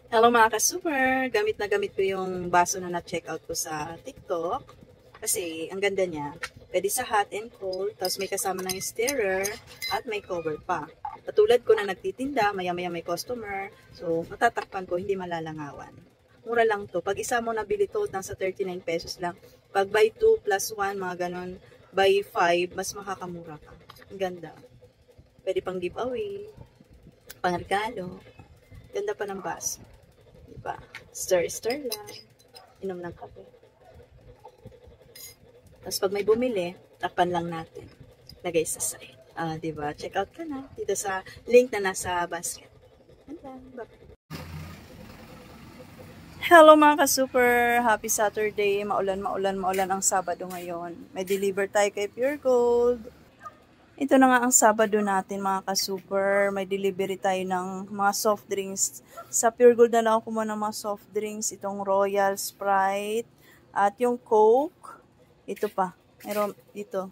Hello mga ka-super! Gamit na gamit ko yung baso na na-check out ko sa TikTok. Kasi ang ganda niya. Pwede sa hot and cold. Tapos may kasama ng stirrer at may cover pa. Katulad ko na nagtitinda, maya-maya may customer. So matatakpan ko, hindi malalangawan. Mura lang to. Pag isa mo nabili to, nasa 39 pesos lang. Pag buy 2 plus 1, mga ganon, buy 5, mas makakamura ka. Ang ganda. Pwede pang giveaway, pang regalo. Ganda pa ng baso. Diba? Stir lang. Inom ng kape. Tapos pag may bumili, takpan lang natin. Lagay sa side. Diba? Check out ka na dito sa link na nasa basket. Hello mga ka-super! Happy Saturday! Maulan ang Sabado ngayon. May deliver tayo kay Pure Gold. Ito na nga ang Sabado natin mga ka-super. May delivery tayo ng mga soft drinks. Sa Pure Gold na lang ako kumuha ng mga soft drinks. Itong Royal Sprite at yung Coke. Ito pa. Meron dito.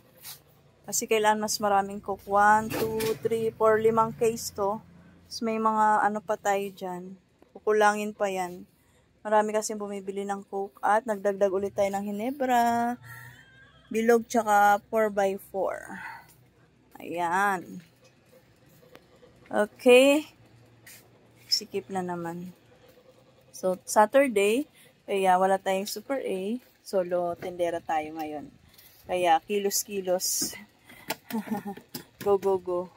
Kasi kailangan mas maraming Coke. 1, 2, 3, 4, 5 case to. Tapos may mga ano pa tayo dyan. Kukulangin pa yan. Marami kasi bumibili ng Coke. At nagdagdag ulit tayo ng Hinebra, Bilog, tsaka 4x4. Ayan. Okay. Sikip na naman. So, Saturday, kaya wala tayong Super A. Solo tendera tayo ngayon. Kaya, kilos-kilos. Go, go, go.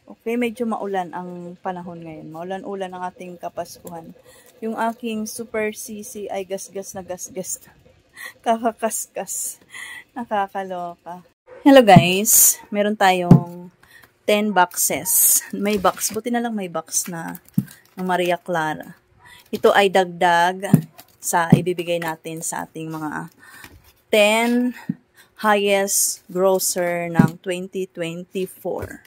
Okay, medyo maulan ang panahon ngayon. Maulan-ulan ang ating Kapaskuhan. Yung aking Super CC ay gasgas na gasgas. Kakakaskas. Nakakaloka. Hello guys, meron tayong 10 boxes. May box, buti na lang may box na ng Maria Clara. Ito ay dagdag sa ibibigay natin sa ating mga 10 highest grosser ng 2024.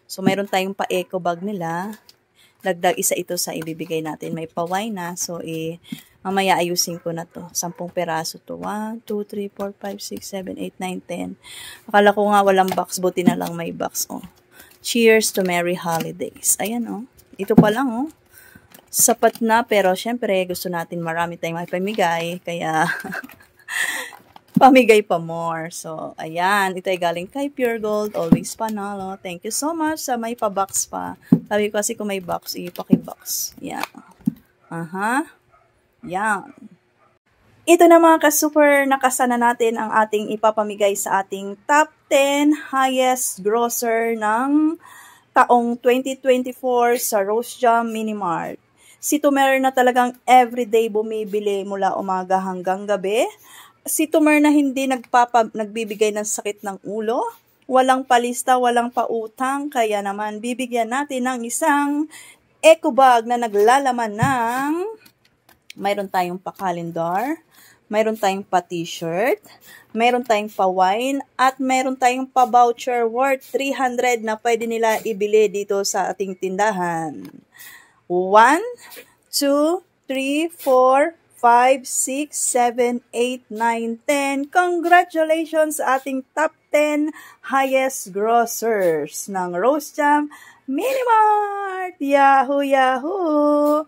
So meron tayong pa-eco bag nila. Dagdag isa ito sa ibibigay natin. May pa-wine na. So mamaya ayusin ko na to. 10 peraso to. 1, 2, 3, 4, 5, 6, 7, 8, 9, 10. Akala ko nga walang box. Buti na lang may box. Oh. Cheers to Merry Holidays. Ayan oh. Ito pa lang oh. Sapat na. Pero syempre gusto natin marami tayong maipamigay. Kaya pamigay pa more. So ayan. Ito ay galing kay Pure Gold. Always panalo. Thank you so much sa may pa-box pa. Sabi ko kasi kung may box, ipaki-box. Yan. Aha. Yan. Ito na mga ka-super, nakasana natin ang ating ipapamigay sa ating top 10 highest grosser ng taong 2024 sa Rose Jam Mini Mart. Si Tumer na talagang everyday bumibili mula umaga hanggang gabi. Si Tumer na hindi nagbibigay ng sakit ng ulo. Walang palista, walang pautang. Kaya naman bibigyan natin ng isang eco bag na naglalaman ng mayroon tayong pa-calendar, mayroon tayong pa-t-shirt, mayroon tayong pa-wine, at mayroon tayong pa-voucher worth 300 na pwede nila ibili dito sa ating tindahan. 1, 2, 3, 4, 5, 6, 7, 8, 9, 10. Congratulations sa ating top 10 highest grossers ng Rose Jam Mini Mart! Yahoo! Yahoo!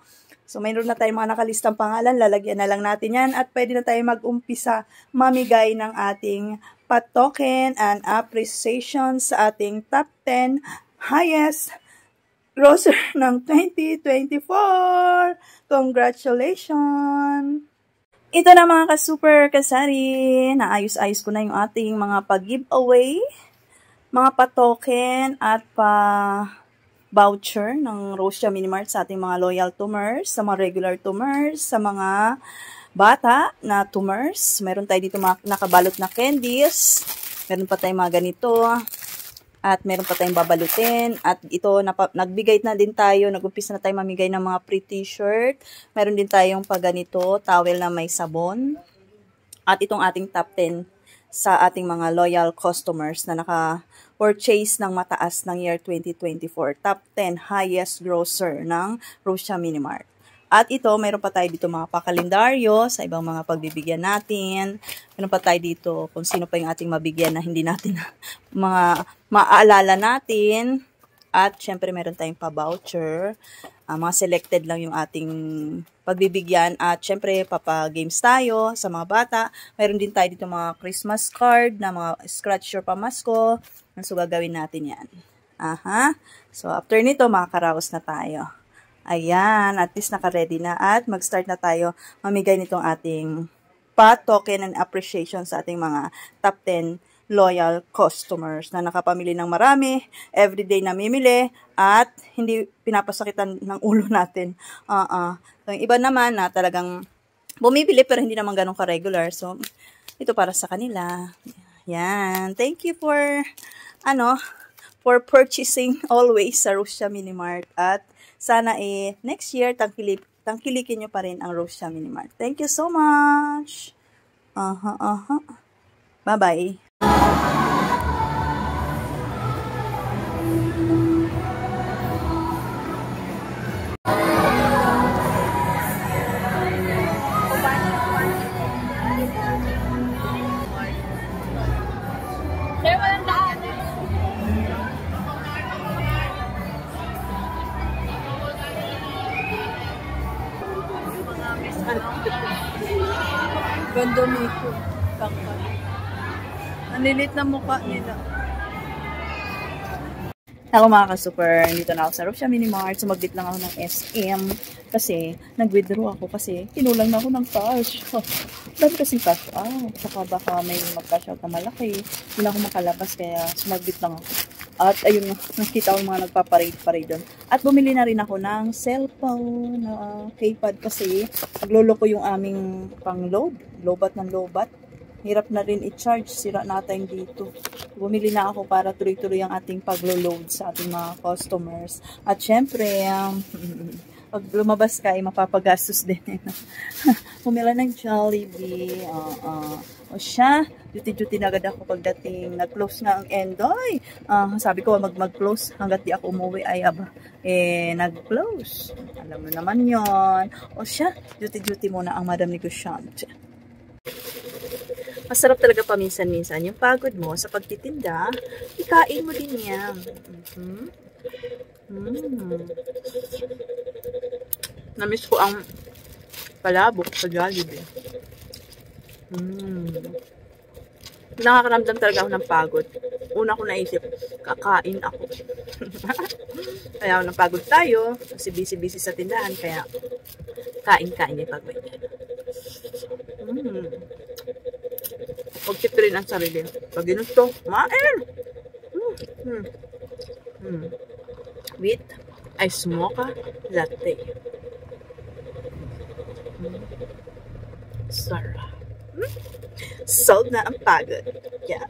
So, mayroon na tayong mga nakalistang pangalan. Lalagyan na lang natin yan. At pwede na tayong mag-umpisa mamigay ng ating pa-token and appreciation sa ating top 10 highest grosser ng 2024. Congratulations! Ito na mga ka-super kasari. Naayos-ayos ko na yung ating mga pag-giveaway, mga pa-token at voucher ng Rose Jam Mini Mart sa ating mga loyal tumers, sa mga regular tumers, sa mga bata na tumers. Meron tayo dito mga nakabalot na candies. Meron pa tayong mga ganito. At meron pa tayong babalutin. At ito, nagbigay na din tayo, nag-umpisa na tayo mamigay ng mga free t-shirt. Meron din tayong pa ganito, towel na may sabon. At itong ating top 10 sa ating mga loyal customers na naka-purchase ng mataas ng year 2024. Top 10 highest grosser ng Rose Jam Mini Mart. At ito, mayroon pa tayo dito mga pakalendaryo sa ibang mga pagbibigyan natin. Mayroon pa tayo dito kung sino pa yung ating mabigyan na hindi natin mga maaalala natin. At syempre, meron tayong pa-voucher. Mga selected lang yung ating pagbibigyan. At syempre, papa-games tayo sa mga bata. Mayroon din tayo dito mga Christmas card na mga scratch or pamasko. So, gagawin natin yan. So, after nito, makakaraos na tayo. Ayan, at least naka-ready na. At mag-start na tayo mamigay nitong ating pa-token and appreciation sa ating mga top 10 loyal customers na nakapamili ng marami, everyday namimili, at hindi pinapasakitan ng ulo natin. So, yung iba naman na talagang bumibili pero hindi naman ganun ka-regular. So, ito para sa kanila. Yan. Thank you for, for purchasing always sa Rosia Mini Mart. At sana next year, tangkilikin nyo pa rin ang Rosia Mini Mart. Thank you so much. Bye-bye. Ganda Miko. Ang lilit na mukha nila. Ako mga ka-super, dito na ako sa Rosia Mini Mart. Sumaglit lang ako ng SM kasi nag-withdraw ako kasi kinulang na ako ng cash. Dami kasing cash out. Saka baka may mag-cash out na malaki. Hindi na ako makalabas kaya sumaglit lang ako. At ayun, nakita ko mga nagpaparade doon. At bumili na rin ako ng cellphone na keypad kasi nagloloko yung aming pang-load. Lobat ng lobat. Hirap na rin i-charge. Sira natin dito. Bumili na ako para tuloy-tuloy ang ating paglo-load sa ating mga customers. At syempre, pag lumabas ka, mapapagastos din. Pumila ng Jollibee. O siya, duty-duty na agad ako pagdating. Nag-close nga ang Endoy. Sabi ko, mag-close hanggat di ako umuwi ay nag-close. Alam mo naman yon. O siya, duty-duty muna ang Madam Negosyante. Masarap talaga paminsan-minsan yung pagod mo sa pagtitinda, ikain mo din yan. Namiss ko ang palabok sa Jollibee. Nakakaramdam talaga ako ng pagod. Una ko naisip, kakain ako. Kaya napagod tayo, kasi busy-busy sa tindahan, kaya kain-kain yung pagod. Huwag rin ang sarili. Pag ginusto, kumain! With ice mocha latte. Sarap. Solve na ang pagod. Yeah.